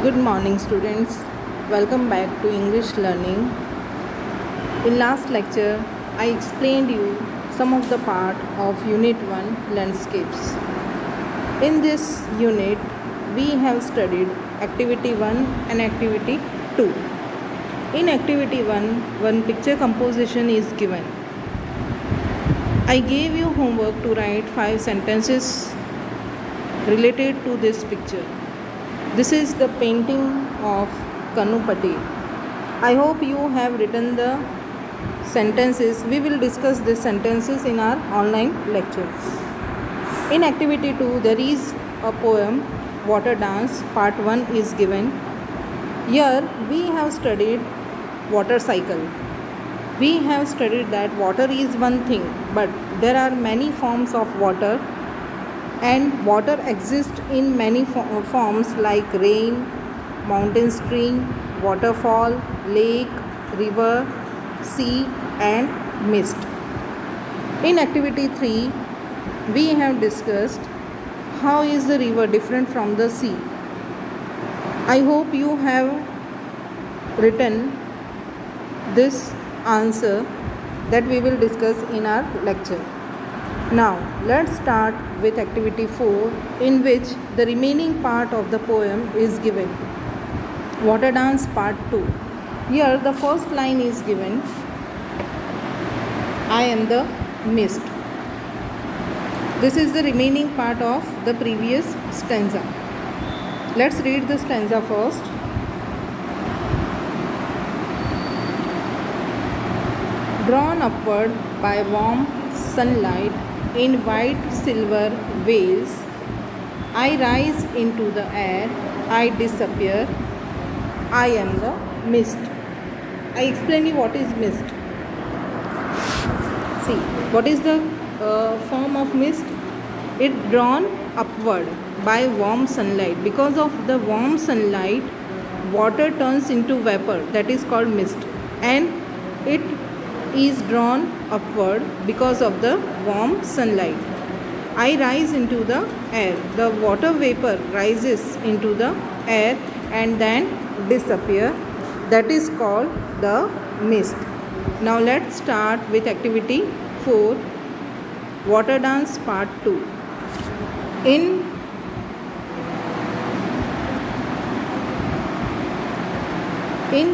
Good morning, students. Welcome back to English learning. In last lecture, I explained you some of the part of Unit 1 Landscapes. In this unit, we have studied Activity 1 and Activity 2. In Activity 1, one picture composition is given. I gave you homework to write 5 sentences related to this picture. This is the painting of Kanu Patel. I hope you have written the sentences. We will discuss these sentences in our online lecture. In Activity 2, there is a poem, Water Dance, Part 1 is given. Here we have studied water cycle. We have studied that water is one thing, but there are many forms of water, and water exists in many forms like rain, mountain stream, waterfall, lake, river, sea and mist. In Activity 3, we have discussed how is the river different from the sea. I hope you have written this answer that we will discuss in our lecture. Now let's start with Activity 4, in which the remaining part of the poem is given. Water Dance Part 2. Here the first line is given, I am the mist. This is the remaining part of the previous stanza. Let's read the stanza first. Drawn upward by warm sunlight in white silver veils, I rise into the air, I disappear, I am the mist. I explain you what is mist. See, what is the form of mist? It drawn upward by warm sunlight. Because of the warm sunlight, water turns into vapor, that is called mist, and it is drawn upward because of the warm sunlight. I rise into the air. The water vapor rises into the air and then disappear. That is called the mist. Now let's start with Activity 4, Water Dance Part 2. In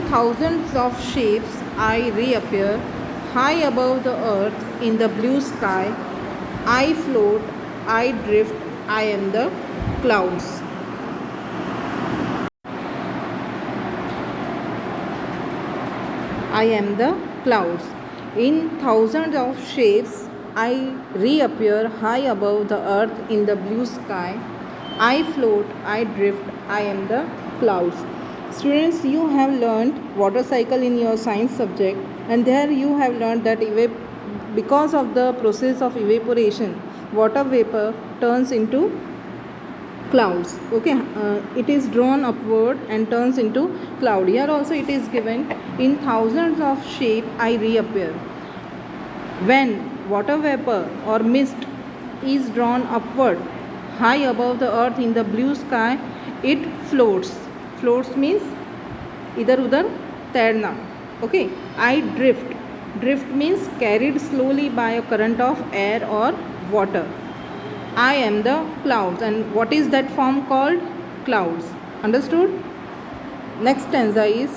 thousands of shapes I reappear, high above the earth in the blue sky. I float, I drift, I am the clouds. I am the clouds. In thousands of shapes I reappear, high above the earth in the blue sky. I float, I drift, I am the clouds. Students, you have learned water cycle in your science subject, and there you have learned that because of the process of evaporation, water vapor turns into clouds. Okay, it is drawn upward and turns into cloud. Here also it is given, in thousands of shape I reappear. When water vapor or mist is drawn upward high above the earth in the blue sky, it floats. Floats means इधर उधर तैरना. Okay, I drift. Drift means carried slowly by a current of air or water. I am the clouds. And what is that form called? Clouds. Understood? Next stanza is,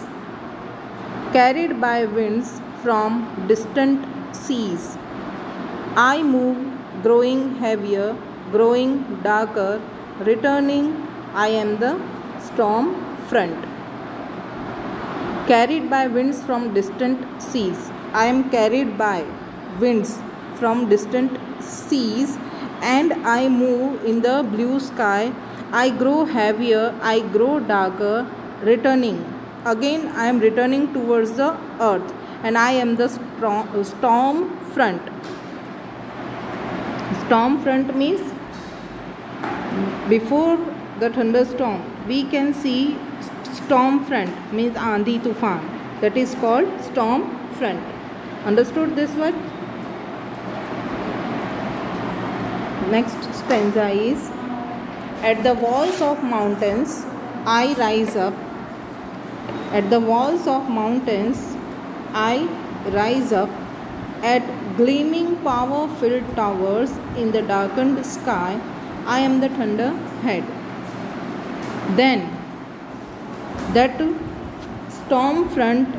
carried by winds from distant seas, I move, growing heavier, growing darker, returning, I am the storm front. Carried by winds from distant seas. I am carried by winds from distant seas and I move in the blue sky. I grow heavier, I grow darker, returning. Again I am returning towards the earth, and I am the storm front. Storm front means before the thunderstorm we can see storm front, means आंधी तूफान, that is called storm front. Understood this word? Next stanza is, at the walls of mountains I rise up. At the walls of mountains, I rise up. At gleaming power-filled towers in the darkened sky, I am the thunderhead. Then that storm front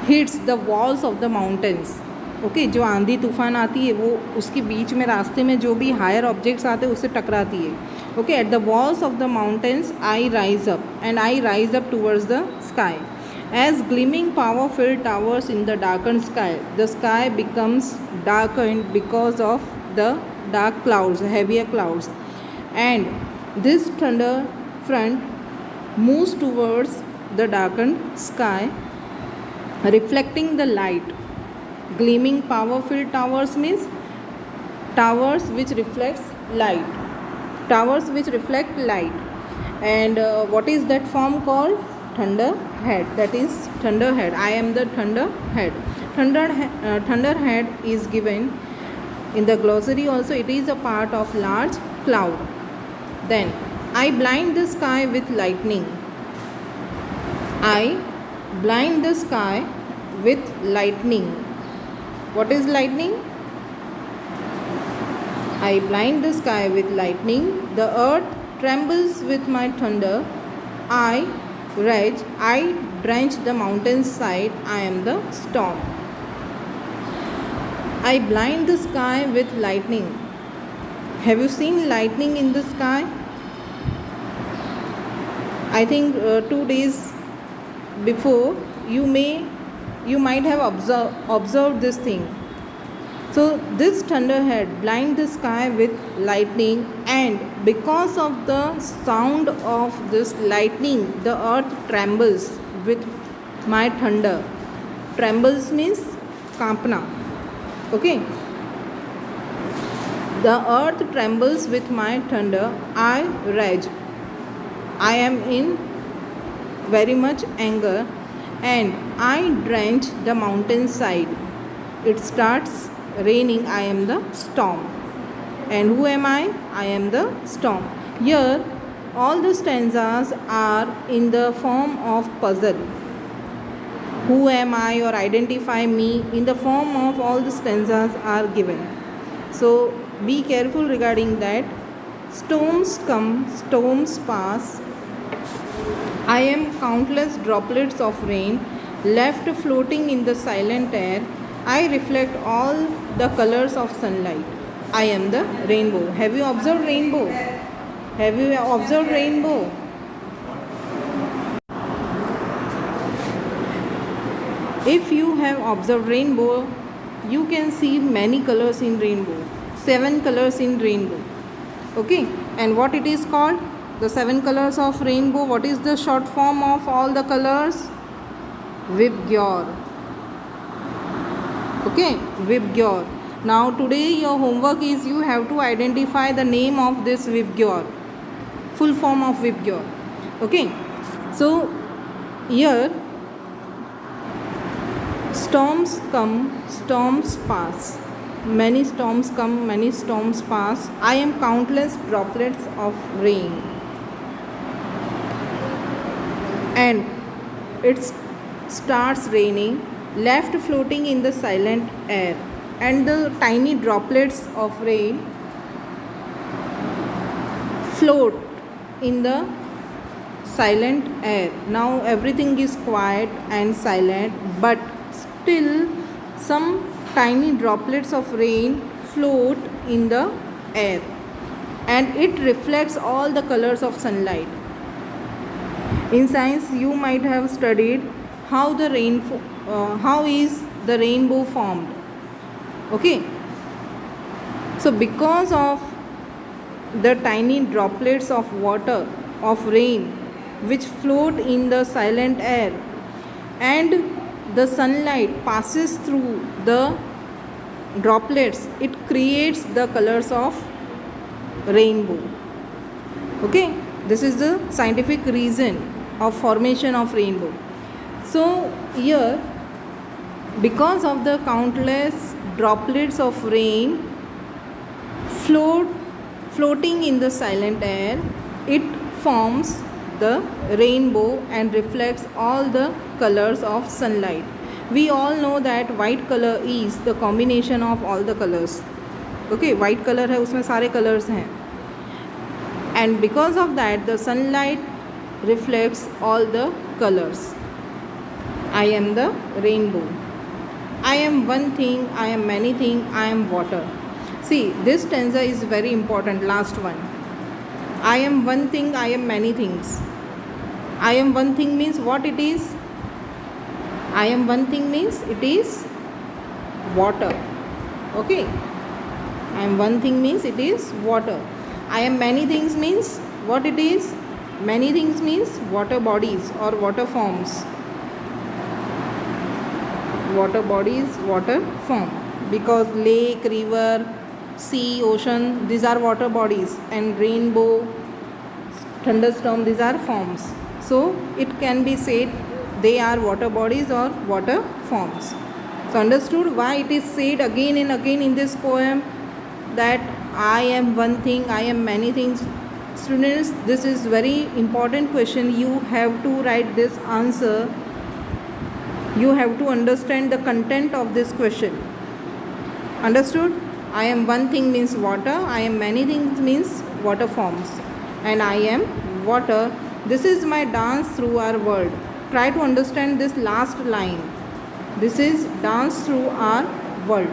hits the walls of the mountains. Okay जो आंधी तूफान आती है वो उसके बीच में रास्ते में जो भी हायर ऑब्जेक्ट्स आते हैं उससे टकराती है. Okay at the walls of the mountains I rise up and I rise up towards the sky. As gleaming power-filled towers in the darkened sky, the sky becomes darkened because of the dark clouds, heavier clouds. And this thunder front moves towards the darkened sky, reflecting the light. Gleaming power-filled towers means towers which reflects light. Towers which reflect light. And what is that form called? Thunderhead. That is thunderhead. I am the thunderhead. Thunderhead is given in the glossary also. It is a part of large cloud. Then I blind the sky with lightning. I blind the sky with lightning. What is lightning? I blind the sky with lightning. The earth trembles with my thunder. I rage. I drench the mountainside. I am the storm. I blind the sky with lightning. Have you seen lightning in the sky? I think 2 days before you might have observed this thing. So this thunderhead blind the sky with lightning, and because of the sound of this lightning, the earth trembles with my thunder. Trembles means kampna. Okay. The earth trembles with my thunder. I rage. I am in very much anger, and I drench the mountainside. It starts raining. I am the storm. And who am I? I am the storm. Here all the stanzas are in the form of puzzle. Who am I, or identify me, in the form of all the stanzas are given. So be careful regarding that. Storms come, storms pass. I am countless droplets of rain left floating in the silent air. I reflect all the colors of sunlight. I am the rainbow. Have you observed rainbow? Have you observed rainbow? If you have observed rainbow, you can see many colors in rainbow. 7 colors in rainbow. Okay. And what it is called? The 7 colors of rainbow. What is the short form of all the colors? Vibgyor. Okay, Vibgyor. Now today your homework is you have to identify the name of this Vibgyor, full form of Vibgyor. Okay, so here storms come, storms pass. Many storms come, many storms pass. I am countless droplets of rain, and it starts raining, left floating in the silent air, and the tiny droplets of rain float in the silent air. Now everything is quiet and silent, but still some tiny droplets of rain float in the air, and it reflects all the colors of sunlight. In science you might have studied how is the rainbow formed. Okay, so because of the tiny droplets of water, of rain, which float in the silent air, and the sunlight passes through the droplets, it creates the colors of rainbow. Okay, this is the scientific reason of formation of rainbow. So here, because of the countless droplets of rain floating in the silent air, it forms the rainbow and reflects all the colors of sunlight. We all know that white color is the combination of all the colors. Okay, white color है उसमें सारे colors हैं, and because of that the sunlight reflects all the colors. I am the rainbow. I am one thing, I am many things, I am water. See, this stanza is very important, last one. I am one thing, I am many things. I am one thing means what it is? I am one thing means it is water. Okay. I am one thing means it is water. I am many things means what it is? Many things means water bodies or water forms. Water bodies, water form. Because lake, river, sea, ocean, these are water bodies, and rainbow, thunderstorm, these are forms. So it can be said they are water bodies or water forms. So understood why it is said again and again in this poem that I am one thing, I am many things. Students, this is very important question. You have to write this answer. You have to understand the content of this question. Understood? I am one thing means water, I am many things means water forms, and I am water. This is my dance through our world. Try to understand this last line. This is dance through our world.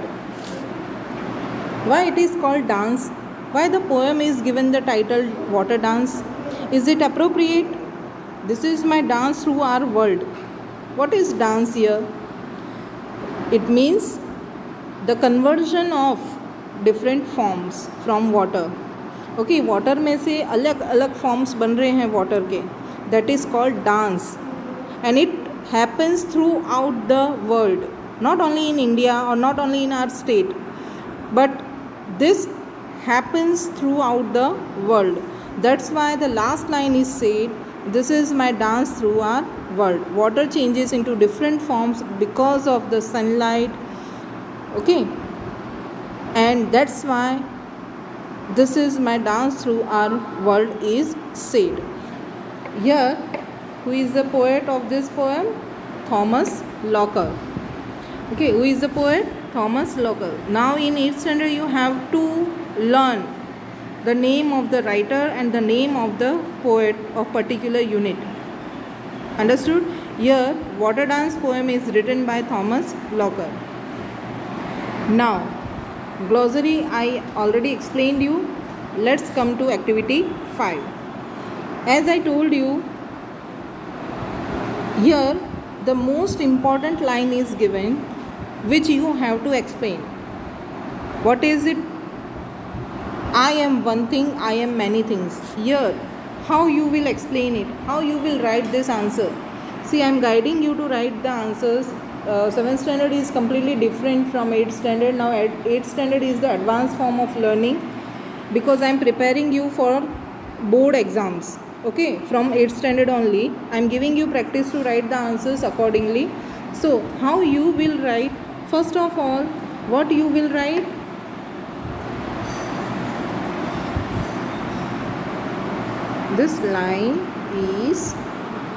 Why it is called dance? Why the poem is given the title Water Dance? Is it appropriate? This is my dance through our world. What is dance here? It means the conversion of different forms from water. Okay, water में से अलग अलग forms बन रहे हैं water के. That is called dance, and it happens throughout the world, not only in India or not only in our state, but this happens throughout the world. That's why the last line is said, this is my dance through our world. Water changes into different forms because of the sunlight. Okay, and that's why this is my dance through our world is said. Here, who is the poet of this poem? Thomas Locker. Okay, who is the poet? Thomas Locker. Now in 8th standard you have to learn the name of the writer and the name of the poet of particular unit. Understood? Here, Water Dance poem is written by Thomas Locker. Now, glossary I already explained you. Let's come to activity 5. As I told you, here the most important line is given which you have to explain. What is it? I am one thing, I am many things. Here, how you will explain it? How you will write this answer? See, I am guiding you to write the answers. 7th standard is completely different from 8th standard. Now 8th standard is the advanced form of learning because I am preparing you for board exams. Okay, from 8th standard only. I am giving you practice to write the answers accordingly. So, how you will write? First of all, what you will write? This line is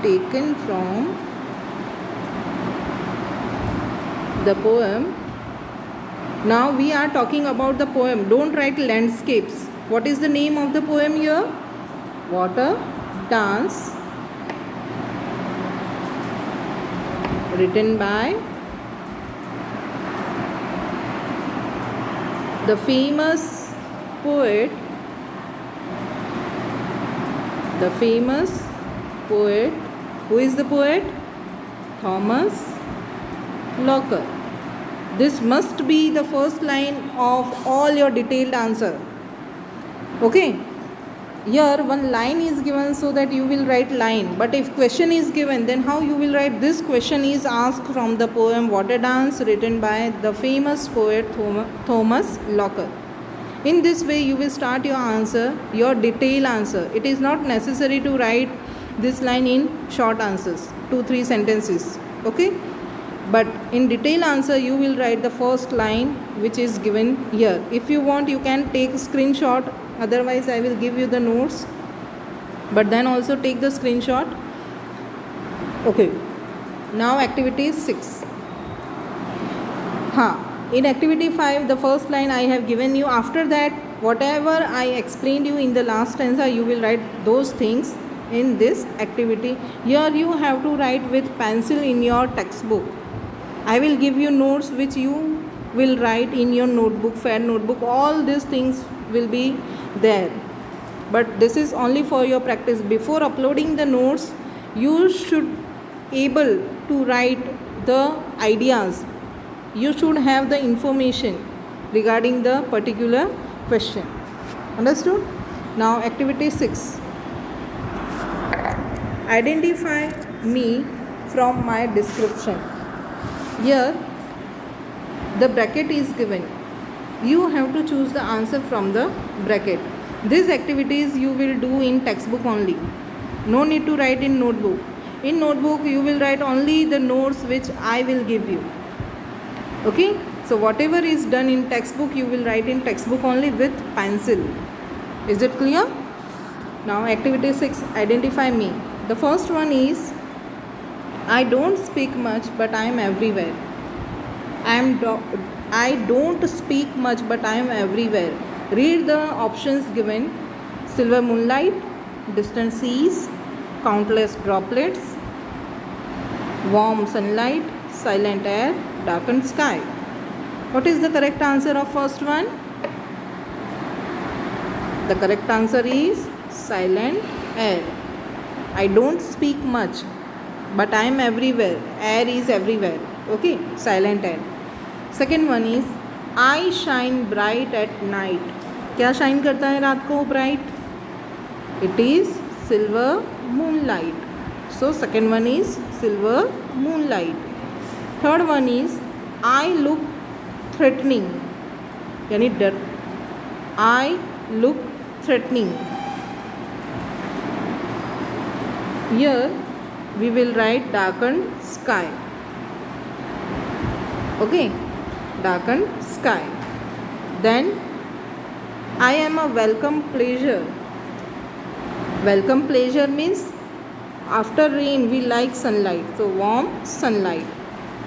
taken from the poem. Now we are talking about the poem. Don't write landscapes. What is the name of the poem here? Water Dance, written by the famous poet, who is the poet? Thomas Locker. This must be the first line of all your detailed answer. Okay, here one line is given so that you will write line, but if question is given, then how you will write? This question is asked from the poem Water Dance, written by the famous poet Thomas Locker. In this way you will start your answer, your detailed answer. It is not necessary to write this line in short answers, 2-3 sentences. Okay, but in detailed answer you will write the first line which is given here. If you want, you can take a screenshot, otherwise I will give you the notes. but then also take the screenshot. Okay, now activity 6. In activity 5, the first line I have given you. After that, whatever I explained you in the last stanza, you will write those things in this activity. Here you have to write with pencil in your textbook. I will give you notes which you will write in your notebook, fair notebook. All these things will be there, but this is only for your practice. Before uploading the notes, you should able to write the ideas. You should have the information regarding the particular question. Understood? Now activity 6. Identify me from my description. Here the bracket is given. You have to choose the answer from the bracket. These activities you will do in textbook only. No need to write in notebook. In notebook you will write only the notes which I will give you. Okay, so whatever is done in textbook you will write in textbook only with pencil. Is it clear? Now activity 6, identify me. The first one is, I don't speak much but I am everywhere. I don't speak much but I am everywhere. Read the options given. Silver moonlight, distant seas, countless droplets, warm sunlight, silent air, darkened sky. What is the correct answer of first one? The correct answer is silent air. I don't speak much but I am everywhere. Air is everywhere. Okay, silent air. Second one is, I shine bright at night. क्या shine करता है रात को bright? It is silver moonlight. So second one is silver moonlight. Third one is, I look threatening. यानी डर. I look threatening. Here we will write darkened sky. Okay, darkened sky. Then I am a welcome pleasure. Welcome pleasure means after rain we like sunlight, so warm sunlight.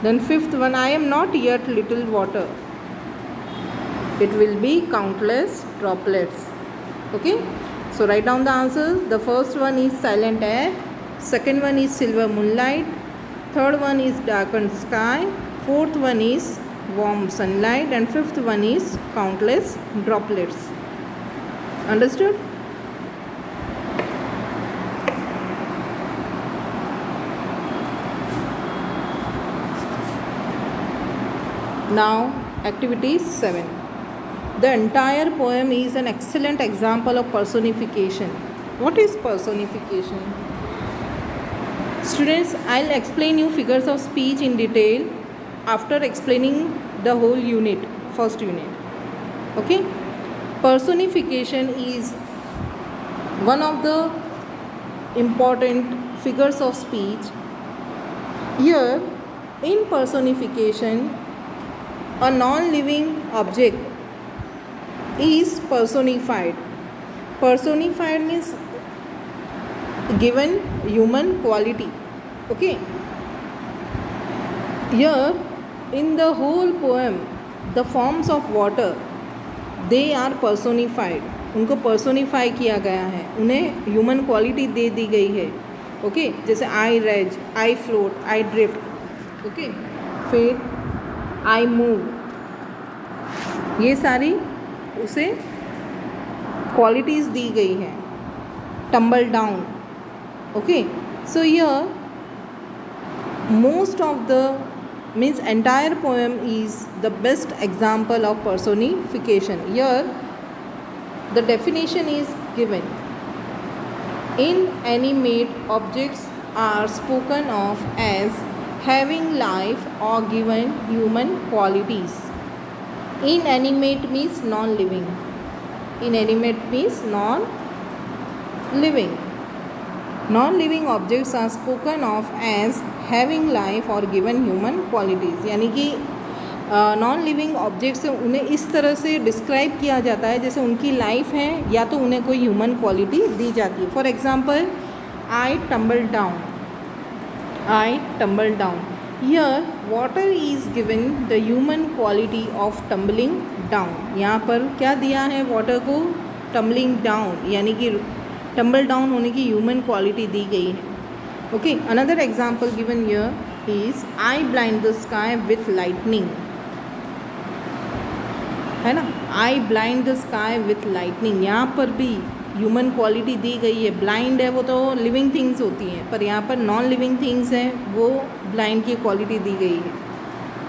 Then fifth one, I am not yet little water. It will be countless droplets. Okay, so write down the answers. The first one is silent air, second one is silver moonlight, third one is darkened sky, fourth one is warm sunlight, and fifth one is countless droplets. Understood? Now activity 7. The entire poem is an excellent example of personification. What is personification? Students, I'll explain you figures of speech in detail after explaining the whole unit, first unit. Okay? Personification is one of the important figures of speech. Here, in personification, a non-living object is personified. Personified means given human quality. Okay. Here, in the whole poem, the forms of water, they are personified. उनको personify किया गया है, उन्हें human quality दे दी गई है. Okay, जैसे I raise, I float, I drift. Okay, फिर I move, ये सारी उसे क्वालिटीज़ दी गई हैं. Tumble down. Okay, so here most of the means entire poem is the best example of personification. Here the definition is given. Inanimate objects are spoken of as having life or given human qualities. Inanimate means non-living. Inanimate means non-living. Non-living objects are spoken of as having life or given human qualities. यानी कि non living objects हैं उन्हें इस तरह से describe किया जाता है जैसे उनकी लाइफ है या तो उन्हें कोई ह्यूमन क्वालिटी दी जाती है. For example, I tumble down. I tumble down. Here water is given the human quality of tumbling down. यहाँ पर क्या दिया है वाटर को? tumbling down, यानी कि tumble down होने की human quality दी गई है. Okay, another example given here is I blind the sky with lightning. है ना, I blind the sky with lightning. यहाँ पर भी ह्यूमन क्वालिटी दी गई है. ब्लाइंड है वो तो लिविंग थिंग्स होती हैं, पर यहाँ पर नॉन लिविंग थिंग्स हैं, वो ब्लाइंड की क्वालिटी दी गई है.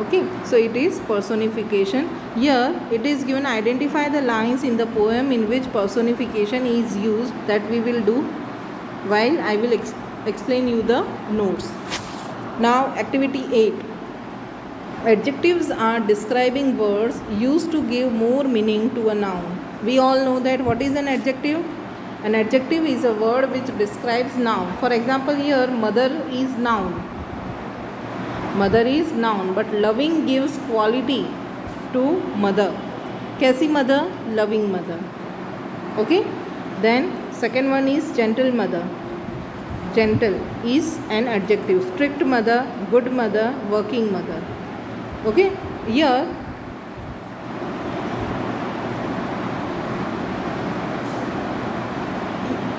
Okay, so it is personification. Here it is given identify the lines in the poem in which personification is used. That we will do while I will explain you the notes. Now activity 8. Adjectives are describing words used to give more meaning to a noun. We all know that what is an adjective? An adjective is a word which describes noun. For example, here mother is noun. Mother is noun, but loving gives quality to mother. कैसी mother? Loving mother. Okay? Then second one is gentle mother. Gentle is an adjective. Strict mother, good mother, working mother. Okay? Here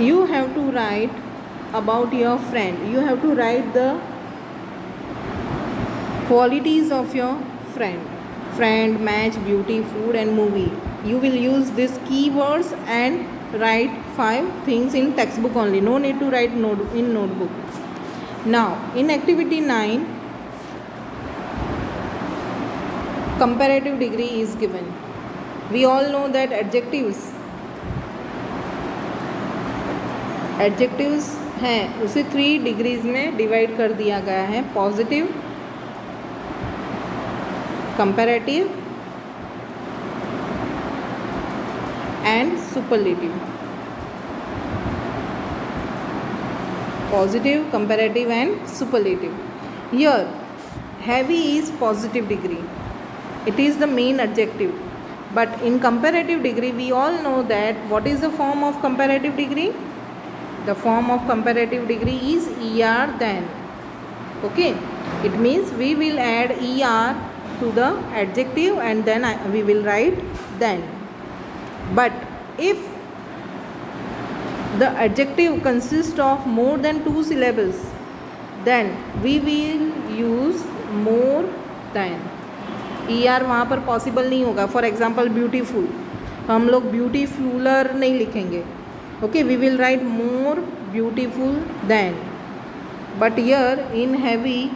you have to write about your friend. You have to write the qualities of your friend. Friend, match, beauty, food and movie. You will use these keywords and write 5 things in textbook only. No need to write in notebook. Now in activity 9, comparative degree is given. We all know that adjectives हैं उसे 3 degrees में divide कर दिया गया है. Positive, comparative and superlative. Positive, comparative and superlative. Here heavy is positive degree. It is the main adjective. But in comparative degree, we all know that what is the form of comparative degree? The form of comparative degree is er than. Okay, it means we will add er to the adjective and then we will write than. But if the adjective consists of more than 2 syllables, then we will use more than. ER वहाँ पर possible नहीं होगा. For example beautiful, हम लोग beautifuler नहीं लिखेंगे. Okay, we will write more beautiful then. But here in heavy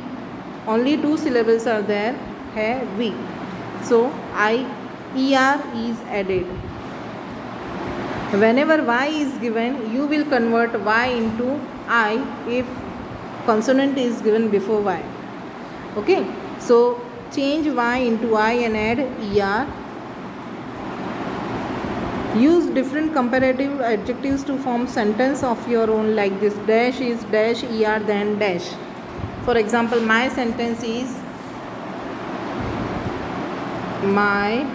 only 2 syllables are there, heavy. So ER is added. Whenever Y is given, you will convert Y into I if consonant is given before Y. Okay, so change Y into I and add ER. Use different comparative adjectives to form sentence of your own like this. Dash is dash ER then dash. For example, my sentence is my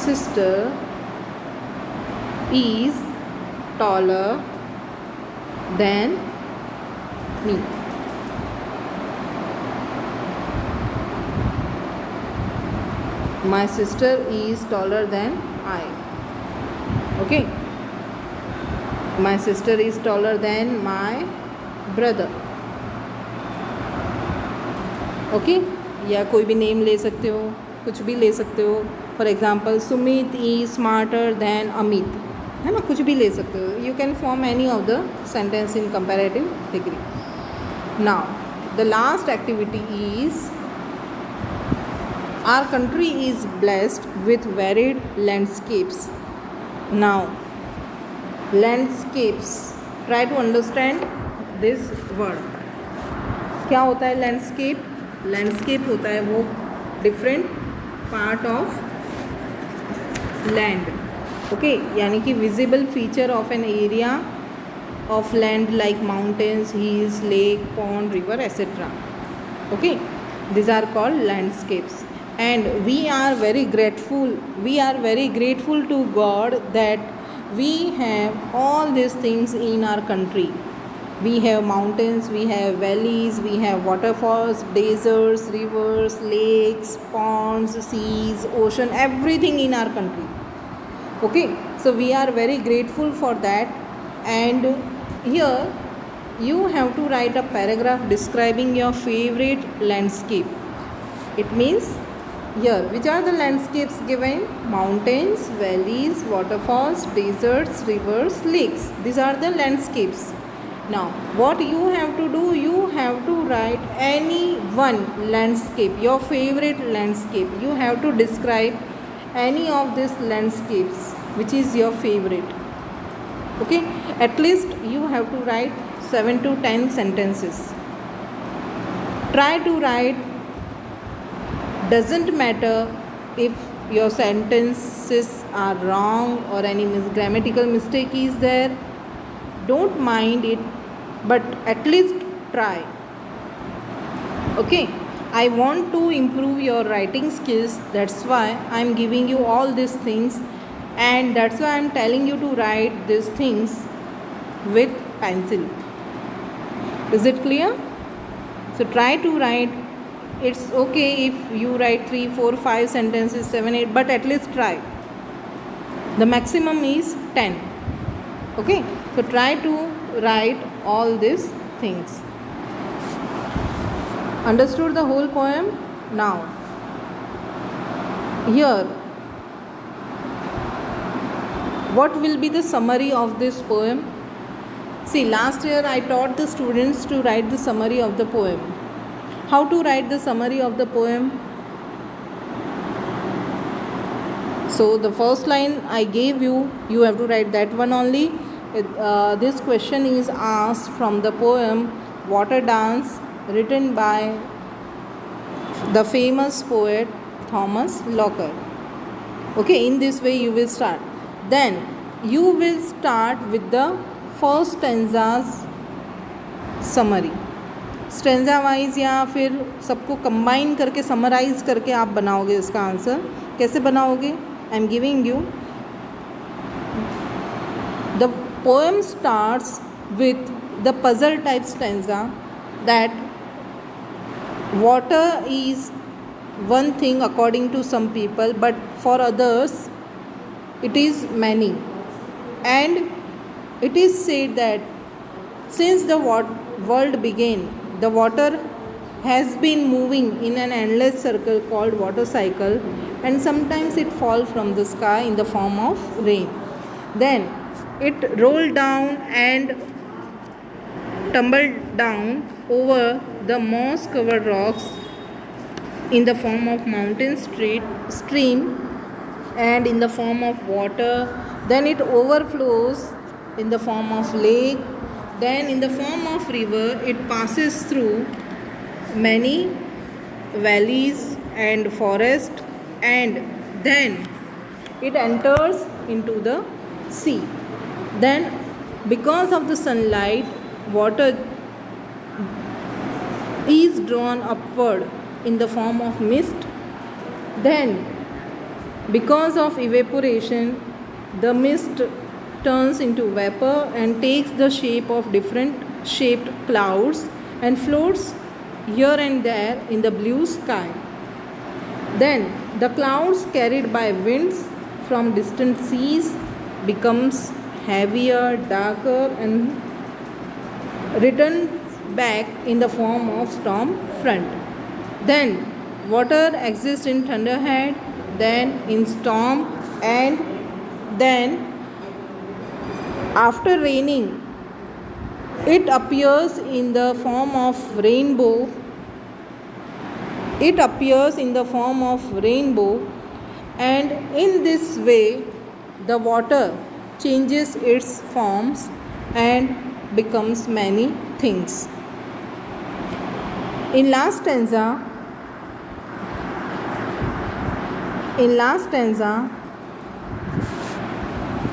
sister is taller than me. My sister is taller than I. Okay, my sister is taller than my brother. Okay, या कोई भी name ले सकते हो, कुछ भी ले सकते हो. For example, Sumit is smarter than Amit, है ना, कुछ भी ले सकते हो. You can form any of the sentence in comparative degree. Now the last activity is our country is blessed with varied landscapes. Now landscapes, try to understand this word. क्या होता है लैंडस्केप? लैंडस्केप होता है वो different part of land. Okay, यानी कि visible feature of an area of land like mountains, hills, lake, pond, river, etcetera. Okay, These are called landscapes. And we are very grateful. We are very grateful to God that we have all these things in our country. We have mountains, we have valleys, we have waterfalls, deserts, rivers, lakes, ponds, seas, ocean, everything in our country. Okay, so we are very grateful for that. And here you have to write a paragraph describing your favorite landscape. It means here, which are the landscapes given? Mountains, valleys, waterfalls, deserts, rivers, lakes. These are the landscapes. Now, what you have to do? You have to write any one landscape, your favorite landscape. You have to describe any of these landscapes which is your favorite. Okay, at least you have to write 7 to 10 sentences. Try to write. Doesn't matter if your sentences are wrong or any grammatical mistake is there. Don't mind it, but at least try. Okay, I want to improve your writing skills. That's why I'm giving you all these things, and that's why I'm telling you to write these things with pencil. Is it clear? So try to write. It's okay if you write 3, 4, 5 sentences, 7, 8, but at least try. The maximum is 10. Okay, so try to write all these things. Understood the whole poem? Now, here, what will be the summary of this poem? See, last year I taught the students to write the summary of the poem. How to write the summary of the poem? So the first line I gave you, you have to write that one only. This question is asked from the poem Water Dance, written by the famous poet Thomas Locker. Okay, in this way you will start. Then you will start with the first stanza's summary. Stanza wise या फिर सबको combine करके summarise करके आप बनाओगे इसका answer. कैसे बनाओगे? I am giving you. The poem starts with the puzzle type stanza that water is one thing according to some people, but for others it is many. And it is said that since the world began, the water has been moving in an endless circle called water cycle, and sometimes it falls from the sky in the form of rain. Then it rolled down and tumbled down over the moss covered rocks in the form of mountain stream and in the form of water. Then it overflows in the form of lake. Then in the form of river, it passes through many valleys and forest, and then it enters into the sea. Then because of the sunlight, water is drawn upward in the form of mist. Then because of evaporation, the mist turns into vapor and takes the shape of different shaped clouds and floats here and there in the blue sky. Then the clouds carried by winds from distant seas becomes heavier, darker, and return back in the form of storm front. Then water exists in thunderhead, then in storm, and then after raining, it appears in the form of rainbow. It appears in the form of rainbow, and in this way, the water changes its forms and becomes many things. In last stanza,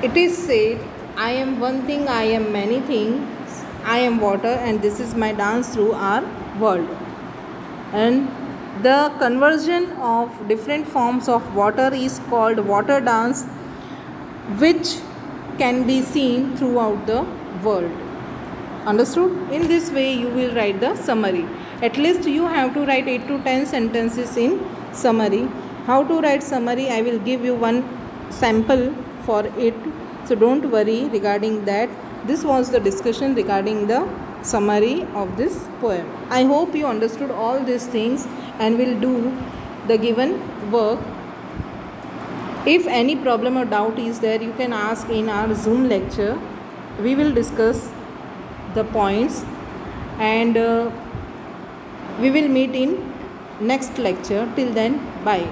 it is said, I am one thing, I am many things, I am water, and this is my dance through our world. And The conversion of different forms of water is called water dance, which can be seen throughout the world. Understood? In this way you will write the summary. At least you have to write 8 to 10 sentences in summary. How to write summary, I will give you one sample for it, so don't worry regarding that. This was the discussion regarding the summary of this poem. I hope you understood all these things and will do the given work. If any problem or doubt is there, you can ask in our Zoom lecture. We will discuss the points, and we will meet in next lecture. Till then, bye.